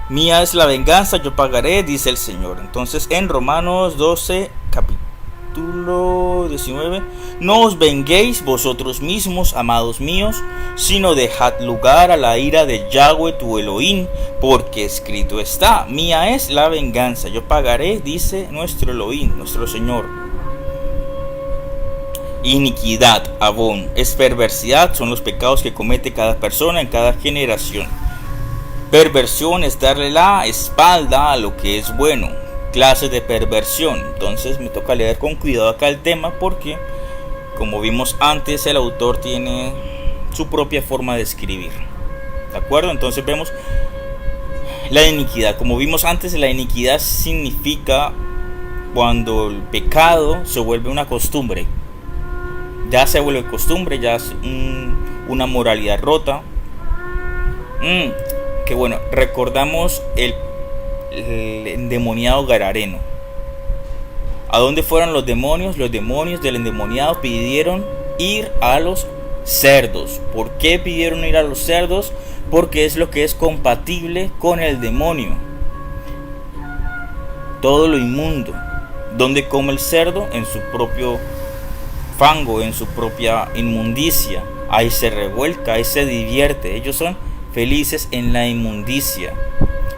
Mía es la venganza, yo pagaré, dice el Señor. Entonces en Romanos 12, capítulo 19, no os venguéis vosotros mismos, amados míos, sino dejad lugar a la ira de Yahweh tu Elohim, porque escrito está, mía es la venganza, yo pagaré, dice nuestro Elohim, nuestro Señor. Iniquidad, abón, es perversidad, son los pecados que comete cada persona en cada generación. Perversión es darle la espalda a lo que es bueno. Clases de perversión. Entonces me toca leer con cuidado acá el tema, porque como vimos antes, el autor tiene su propia forma de escribir. ¿De acuerdo? Entonces vemos la iniquidad. Como vimos antes, la iniquidad significa cuando el pecado se vuelve una costumbre. Ya se vuelve costumbre, ya es una moralidad rota. Que bueno, recordamos el endemoniado Gadareno. ¿A dónde fueron los demonios? Los demonios del endemoniado pidieron ir a los cerdos. ¿Por qué pidieron ir a los cerdos? Porque es lo que es compatible con el demonio. Todo lo inmundo. ¿Dónde come el cerdo? En su propio fango, en su propia inmundicia. Ahí se revuelca, ahí se divierte. Ellos son felices en la inmundicia.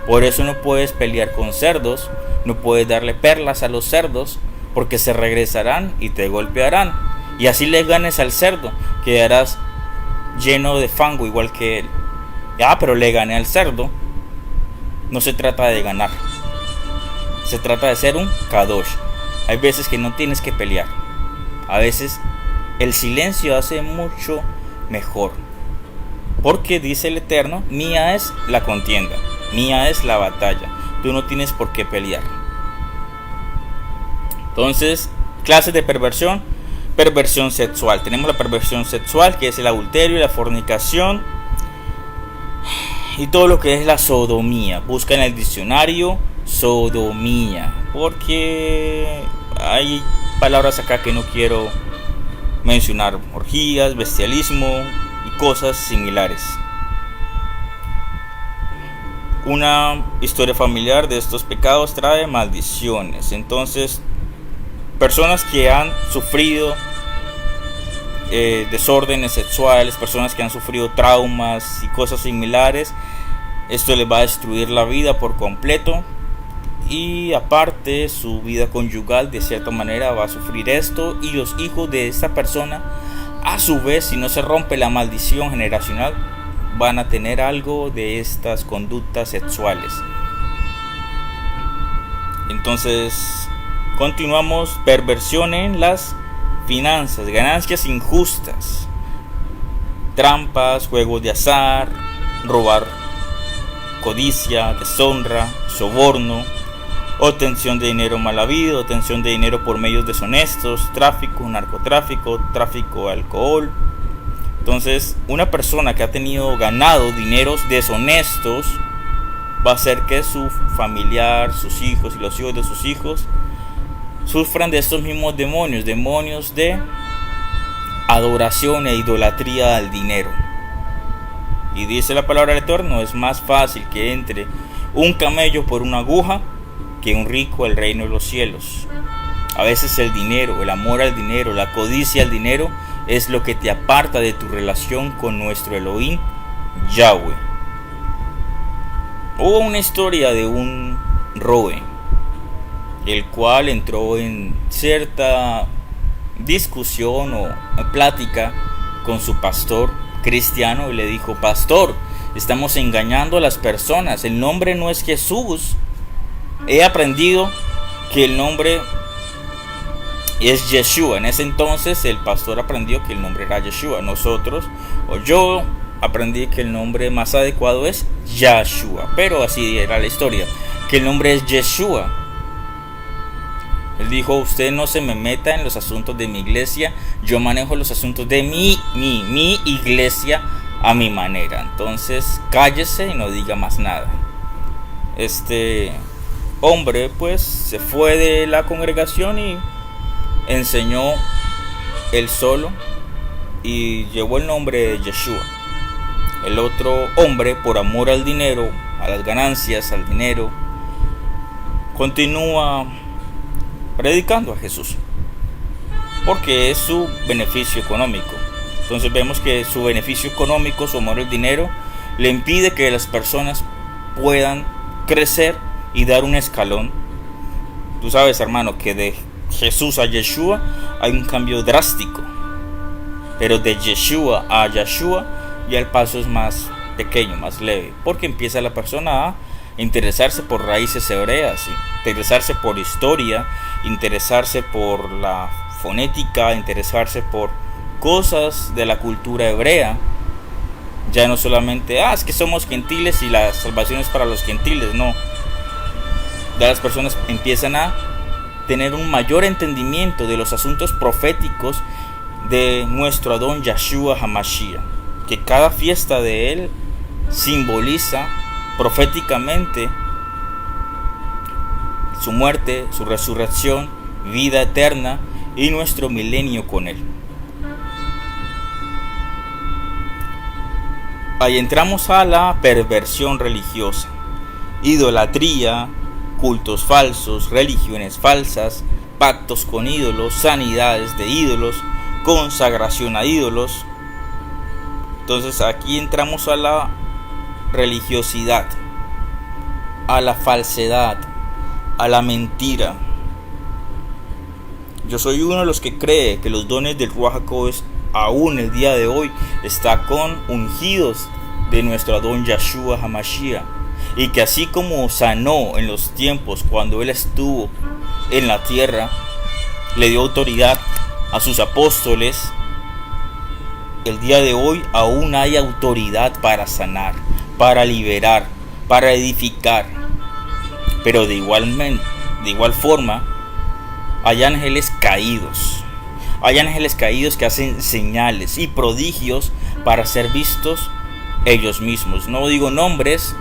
Por eso no puedes pelear con cerdos, no puedes darle perlas a los cerdos, porque se regresarán y te golpearán. Y así le ganes al cerdo, quedarás lleno de fango igual que él. Pero le gané al cerdo. No se trata de ganar, se trata de ser un kadosh. Hay veces que no tienes que pelear. A veces el silencio hace mucho mejor. Porque dice el Eterno, mía es la contienda, mía es la batalla. Tú no tienes por qué pelear. Entonces, clases de perversión. Perversión sexual. Tenemos la perversión sexual, que es el adulterio y la fornicación. Y todo lo que es la sodomía. Busca en el diccionario sodomía, porque hay palabras acá que no quiero mencionar. Orgías, bestialismo y cosas similares. Una historia familiar de estos pecados trae maldiciones. Entonces, personas que han sufrido desórdenes sexuales, personas que han sufrido traumas y cosas similares, esto les va a destruir la vida por completo. Y aparte, su vida conyugal de cierta manera va a sufrir esto, y los hijos de esta persona, a su vez, si no se rompe la maldición generacional, van a tener algo de estas conductas sexuales. Entonces, continuamos. Perversión en las finanzas, ganancias injustas, trampas, juegos de azar, robar codicia, deshonra, soborno, obtención de dinero mal habido, obtención de dinero por medios deshonestos, tráfico, narcotráfico, tráfico de alcohol. Entonces, una persona que ha tenido ganado dineros deshonestos va a hacer que su familiar, sus hijos y los hijos de sus hijos sufran de estos mismos demonios, demonios de adoración e idolatría al dinero. Y dice la palabra del Eterno: es más fácil que entre un camello por una aguja que un rico al reino de los cielos. A veces el dinero, el amor al dinero, la codicia al dinero es lo que te aparta de tu relación con nuestro Elohim, Yahweh. Hubo una historia de un roe, el cual entró en cierta discusión o plática con su pastor cristiano y le dijo: pastor, estamos engañando a las personas, el nombre no es Jesús. He aprendido que el nombre es Yeshua. En ese entonces el pastor aprendió que el nombre era Yeshua. Yo aprendí que el nombre más adecuado es Yahshua, pero así era la historia, que el nombre es Yeshua. Él dijo: usted no se me meta en los asuntos de mi iglesia, yo manejo los asuntos de mi iglesia a mi manera. Entonces cállese y no diga más nada. Este hombre pues se fue de la congregación y enseñó él solo y llevó el nombre de Yeshua. El otro hombre, por amor al dinero, a las ganancias, al dinero, continúa predicando a Jesús porque es su beneficio económico. Entonces vemos que su beneficio económico, su amor al dinero, le impide que las personas puedan crecer y dar un escalón. Tú sabes, hermano, que de Jesús a Yeshua hay un cambio drástico, pero de Yeshua a Yahshua ya el paso es más pequeño, más leve, porque empieza la persona a interesarse por raíces hebreas, interesarse por historia, interesarse por la fonética, interesarse por cosas de la cultura hebrea. Ya no solamente es que somos gentiles y la salvación es para los gentiles, no. Ya las personas empiezan a tener un mayor entendimiento de los asuntos proféticos de nuestro Adón Yahshua HaMashiach, que cada fiesta de él simboliza proféticamente su muerte, su resurrección, vida eterna y nuestro milenio con él. Ahí entramos a la perversión religiosa, idolatría, cultos falsos, religiones falsas, pactos con ídolos, sanidades de ídolos, consagración a ídolos. Entonces aquí entramos a la religiosidad, a la falsedad, a la mentira. Yo soy uno de los que cree que los dones del Ruach HaKodesh aún el día de hoy está con ungidos de nuestro Adón Yahshua HaMashiach, y que así como sanó en los tiempos cuando él estuvo en la tierra, le dio autoridad a sus apóstoles, el día de hoy aún hay autoridad para sanar, para liberar, para edificar. Pero de igual forma hay ángeles caídos. Hay ángeles caídos que hacen señales y prodigios para ser vistos ellos mismos. No digo nombres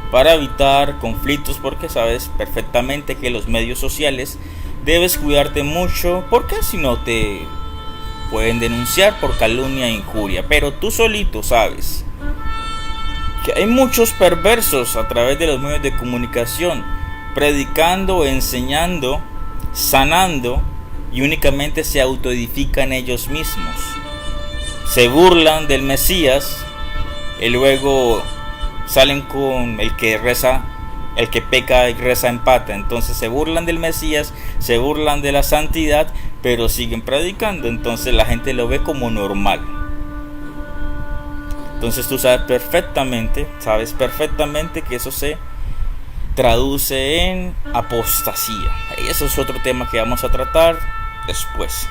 para evitar conflictos, porque sabes perfectamente que los medios sociales debes cuidarte mucho, porque si no te pueden denunciar por calumnia e injuria. Pero tú solito sabes que hay muchos perversos a través de los medios de comunicación, predicando, enseñando, sanando, y únicamente se autoedifican ellos mismos. Se burlan del Mesías y luego salen con el que reza, el que peca y reza empata. Entonces se burlan del Mesías, se burlan de la santidad, pero siguen predicando. Entonces la gente lo ve como normal. Entonces tú sabes perfectamente que eso se traduce en apostasía. Y eso es otro tema que vamos a tratar después.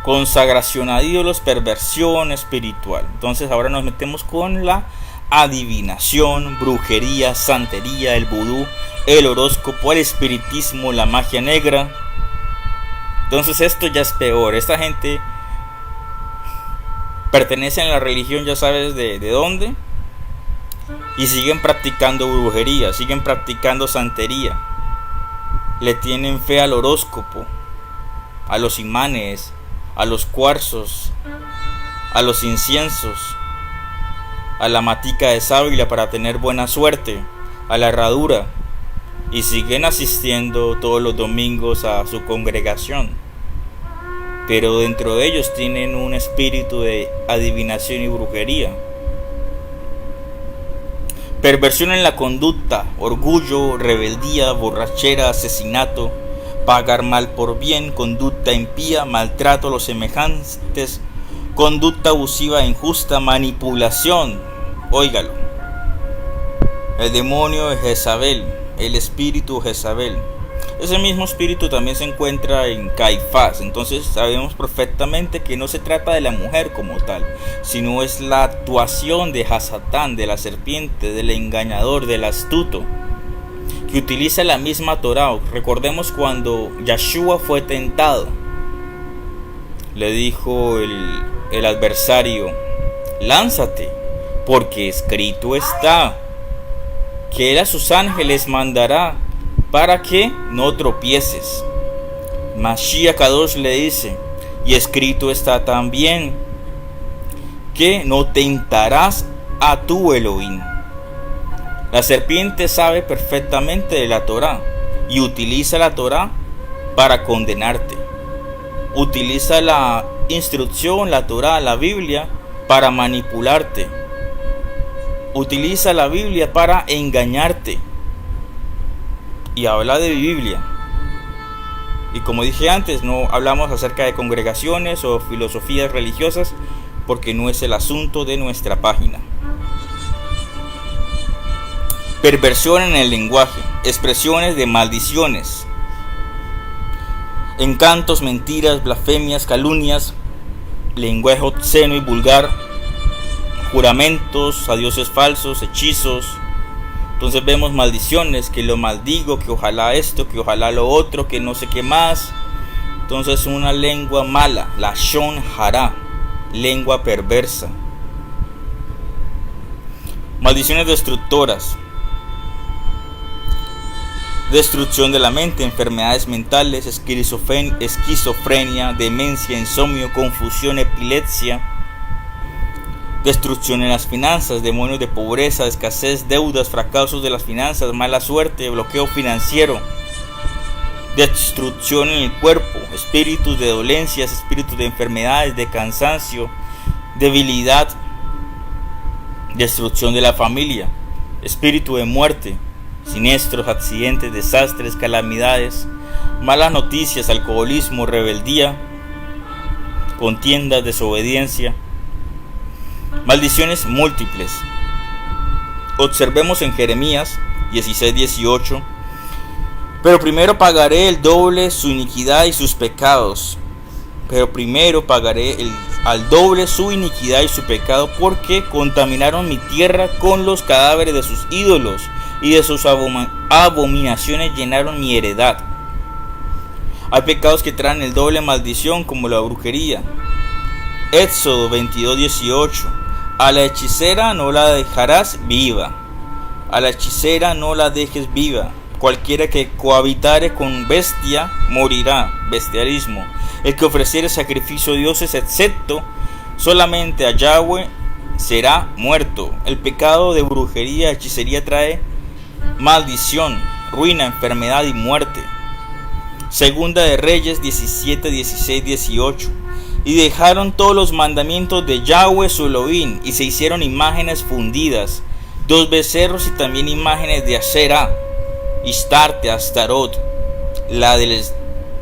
Consagración a ídolos, perversión espiritual. Entonces ahora nos metemos con la adivinación, brujería, santería, el vudú, el horóscopo, el espiritismo, la magia negra. Entonces esto ya es peor. Esta gente pertenece a la religión, ya sabes de dónde, y siguen practicando brujería, siguen practicando santería. Le tienen fe al horóscopo, a los imanes, a los cuarzos, a los inciensos, a la matica de sábila para tener buena suerte, a la herradura, y siguen asistiendo todos los domingos a su congregación. Pero dentro de ellos tienen un espíritu de adivinación y brujería. Perversión en la conducta, orgullo, rebeldía, borrachera, asesinato, pagar mal por bien, conducta impía, maltrato a los semejantes, conducta abusiva e injusta, manipulación. Óigalo. El demonio de Jezabel, el espíritu de Jezabel. Ese mismo espíritu también se encuentra en Caifás. Entonces sabemos perfectamente que no se trata de la mujer como tal, sino es la actuación de Hasatán, de la serpiente, del engañador, del astuto, que utiliza la misma Torá. Recordemos cuando Yeshua fue tentado, le dijo el adversario: lánzate, porque escrito está que él a sus ángeles mandará para que no tropieces. Mashiach Kadosh le dice: y escrito está también que no tentarás a tu Elohim. La serpiente sabe perfectamente de la Torá y utiliza la Torá para condenarte. Utiliza la instrucción, la Torá, la Biblia, para manipularte. Utiliza la Biblia para engañarte. Y habla de Biblia. Y como dije antes, no hablamos acerca de congregaciones o filosofías religiosas, porque no es el asunto de nuestra página. Perversión en el lenguaje, expresiones de maldiciones, encantos, mentiras, blasfemias, calumnias, lenguaje obsceno y vulgar, juramentos a dioses falsos, hechizos. Entonces vemos maldiciones, que lo maldigo, que ojalá esto, que ojalá lo otro, que no sé qué más. Entonces una lengua mala, la Shon Hara, lengua perversa. Maldiciones destructoras, destrucción de la mente, enfermedades mentales, esquizofrenia, demencia, insomnio, confusión, epilepsia. Destrucción en las finanzas, demonios de pobreza, escasez, deudas, fracasos de las finanzas, mala suerte, bloqueo financiero. Destrucción en el cuerpo, espíritus de dolencias, espíritus de enfermedades, de cansancio, debilidad. Destrucción de la familia, espíritu de muerte, siniestros, accidentes, desastres, calamidades, malas noticias, alcoholismo, rebeldía, contiendas, desobediencia. Maldiciones múltiples. Observemos en Jeremías 16:18. Pero primero pagaré el doble su iniquidad y sus pecados. Pero primero pagaré al doble su iniquidad y su pecado, porque contaminaron mi tierra con los cadáveres de sus ídolos, y de sus abominaciones llenaron mi heredad. Hay pecados que traen el doble maldición, como la brujería. Éxodo 22:18. A la hechicera no la dejarás viva. A la hechicera no la dejes viva. Cualquiera que cohabitare con bestia morirá. Bestialismo. El que ofreciere sacrificio a dioses, excepto solamente a Yahweh, será muerto. El pecado de brujería, hechicería trae maldición, ruina, enfermedad y muerte. Segunda de Reyes 17, 16, 18. Y dejaron todos los mandamientos de Yahweh su Elohim, y se hicieron imágenes fundidas, 2 becerros y también imágenes de Asherah, Istarte, Astarot, la del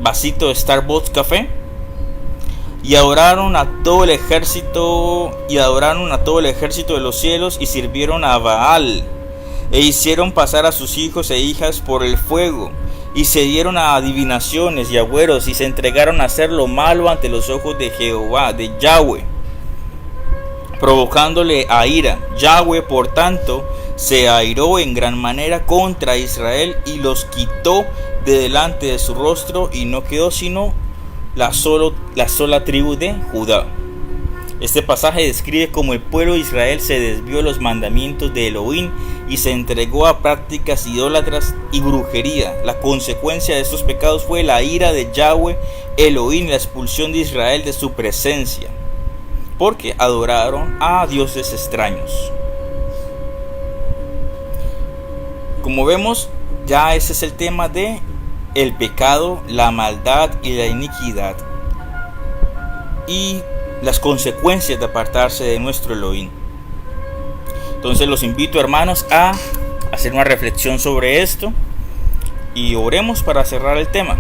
vasito de Starbucks café. Y adoraron a todo el ejército, de los cielos, y sirvieron a Baal, e hicieron pasar a sus hijos e hijas por el fuego, y se dieron a adivinaciones y agüeros, y se entregaron a hacer lo malo ante los ojos de Jehová, de Yahweh. provocándole a ira. Yahweh, por tanto, se airó en gran manera contra Israel y los quitó de delante de su rostro, y no quedó sino la sola tribu de Judá. Este pasaje describe cómo el pueblo de Israel se desvió de los mandamientos de Elohim y se entregó a prácticas idólatras y brujería. La consecuencia de estos pecados fue la ira de Yahweh Elohim y la expulsión de Israel de su presencia, porque adoraron a dioses extraños. Como vemos, ya ese es el tema de el pecado, la maldad y la iniquidad, y las consecuencias de apartarse de nuestro Elohim. Entonces los invito, hermanos, a hacer una reflexión sobre esto y oremos para cerrar el tema.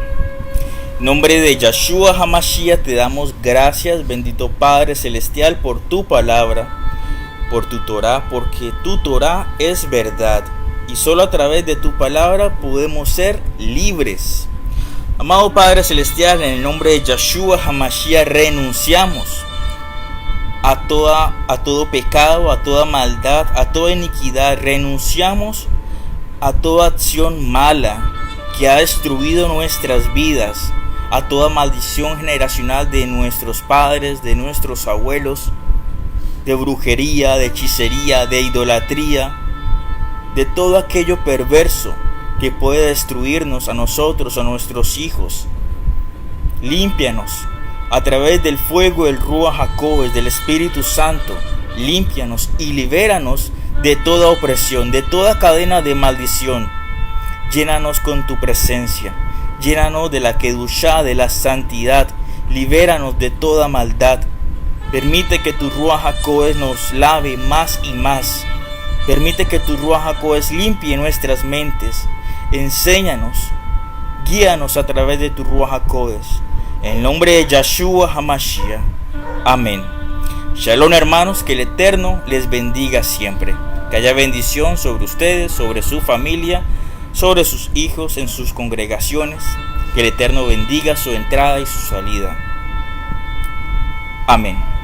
En nombre de Yeshua HaMashiach te damos gracias, bendito Padre Celestial, por tu palabra, por tu Torah, porque tu Torah es verdad y solo a través de tu palabra podemos ser libres. Amado Padre Celestial, en el nombre de Yeshua HaMashiach renunciamos a todo pecado, a toda maldad, a toda iniquidad. Renunciamos a toda acción mala que ha destruido nuestras vidas, a toda maldición generacional de nuestros padres, de nuestros abuelos, de brujería, de hechicería, de idolatría, de todo aquello perverso que puede destruirnos a nosotros, a nuestros hijos. Límpianos a través del fuego del Ruach HaKodesh, del Espíritu Santo. Límpianos y libéranos de toda opresión, de toda cadena de maldición. Llénanos con tu presencia, llénanos de la Kedushá, de la santidad. Libéranos de toda maldad. Permite que tu Ruach HaKodesh nos lave más y más. Permite que tu Ruach HaKodesh limpie nuestras mentes. Enséñanos, guíanos a través de tu Ruach HaKodesh. En el nombre de Yeshua HaMashiach. Amén. Shalom, hermanos, que el Eterno les bendiga siempre. Que haya bendición sobre ustedes, sobre su familia, sobre sus hijos, en sus congregaciones. Que el Eterno bendiga su entrada y su salida. Amén.